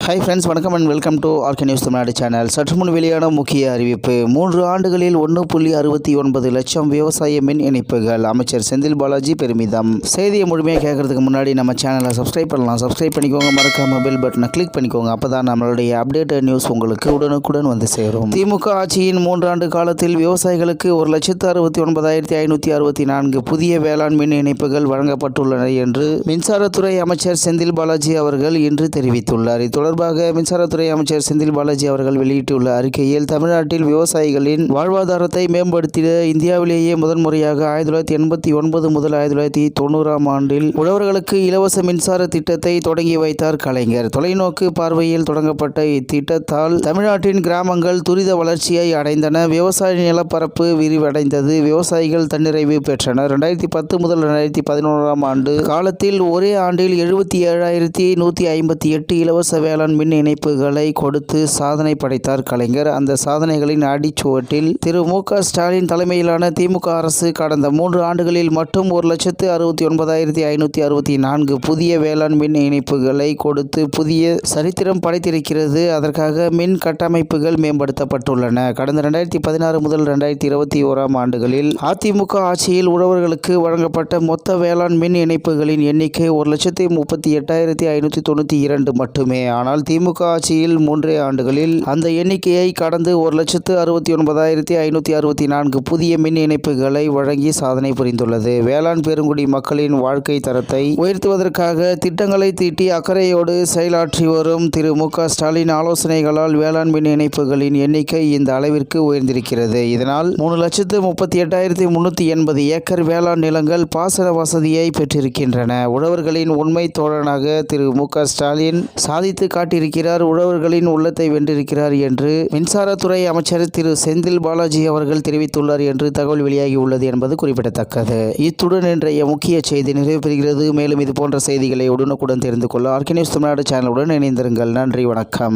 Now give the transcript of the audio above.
Hi friends, வணக்கம் and welcome to RK news Tamil Nadu channel. சற்று முன் வெளியான முக்கிய அறிவிப்பு. 3 ஆண்டுகளில் 1.69 லட்சம் விவசாய மின் இணைப்புகள். அமைச்சர் செந்தில் பாலாஜி பெருமிதம். செய்தியை முழுமையாக கேட்கறதுக்கு முன்னாடி நம்ம சேனலை சப்ஸ்கிரைப் பண்ணலாம். சப்ஸ்கிரைப் பண்ணிக்கோங்க, மறக்காம பெல் பட்டனை கிளிக் பண்ணிக்கோங்க. அப்போ தான் நம்மளுடைய அப்டேட்டட் நியூஸ் உங்களுக்கு உடனுக்குடன் வந்து சேரும். திமுக ஆட்சியின் 3 ஆண்டு காலத்தில் விவசாயிகளுக்கு 1,69,564 புதிய வேளாண் மின் இணைப்புகள் வழங்கப்பட்டுள்ளன என்று மின்சாரத்துறை அமைச்சர் செந்தில் பாலாஜி அவர்கள் இன்று தெரிவித்துள்ளார். தொடர்பாக மின்சாரத்துறை அமைச்சர் செந்தில் பாலாஜி அவர்கள் வெளியிட்டுள்ள அறிக்கையில், தமிழ்நாட்டில் விவசாயிகளின் வாழ்வாதாரத்தை மேம்படுத்திட இந்தியாவிலேயே முதன்முறையாக 1989 முதல் 1990 ஆண்டில் உழவர்களுக்கு இலவச மின்சார திட்டத்தை தொடங்கி வைத்தார் கலைஞர். தொலைநோக்கு பார்வையில் தொடங்கப்பட்ட இத்திட்டத்தால் தமிழ்நாட்டின் கிராமங்கள் துரித வளர்ச்சியை அடைந்தன. விவசாய நிலப்பரப்பு விரிவடைந்தது. விவசாயிகள் தன்னிறைவு பெற்றனர். 2010 முதல் 2011 ஆண்டு காலத்தில் ஒரே ஆண்டில் 77,158 இலவச வேளாண் மின் இணைப்புகளை கொடுத்து சாதனை படைத்தார் கலைஞர். அந்த சாதனைகளின் அடிச்சுவட்டில் திரு மு.க. ஸ்டாலின் தலைமையிலான திமுக அரசு கடந்த 3 ஆண்டுகளில் மட்டும் 1,69,564 புதிய வேளாண் மின் இணைப்புகளை கொடுத்து புதிய சரித்திரம் படைத்திருக்கிறது. அதற்காக மின் கட்டமைப்புகள் மேம்படுத்தப்பட்டுள்ளன. கடந்த 2016 முதல் 2021 ஆண்டுகளில் அதிமுக ஆட்சியில் உழவர்களுக்கு வழங்கப்பட்ட மொத்த வேளாண் மின் இணைப்புகளின் எண்ணிக்கை 1,38,592 மட்டுமே. ஆனால் திமுக ஆட்சியில் 3 ஆண்டுகளில் அந்த எண்ணிக்கையை கடந்து 1,69,564 புதிய மின் இணைப்புகளை வழங்கி சாதனை புரிந்துள்ளது. வேளாண் பெருங்குடி மக்களின் வாழ்க்கை தரத்தை உயர்த்துவதற்காக திட்டங்களை தீட்டி அக்கறையோடு செயலாற்றி வரும் திரு மு.க. ஸ்டாலின் ஆலோசனைகளால் வேளாண் மின் இணைப்புகளின் எண்ணிக்கை இந்த அளவிற்கு உயர்ந்திருக்கிறது. இதனால் 3,38,380 ஏக்கர் வேளாண் நிலங்கள் பாசன வசதியை பெற்றிருக்கின்றன. உழவர்களின் உண்மை தோழனாக திரு மு.க. ஸ்டாலின் சாதித்து காட்டியிருக்கிறார். உழவர்களின் உள்ளத்தை வென்றிருக்கிறார் என்று மின்சாரத்துறை அமைச்சர் திரு செந்தில் பாலாஜி அவர்கள் தெரிவித்துள்ளார் என்று தகவல் வெளியாகி உள்ளது என்பது குறிப்பிடத்தக்கது. இத்துடன் இன்றைய முக்கிய செய்தி நிறைவு பெறுகிறது. மேலும் இது போன்ற செய்திகளை உடனுக்குடன் தெரிந்து கொள்ள ஆர்கே நியூஸ் தமிழ்நாடு சேனலுடன் இணைந்திருங்கள். நன்றி, வணக்கம்.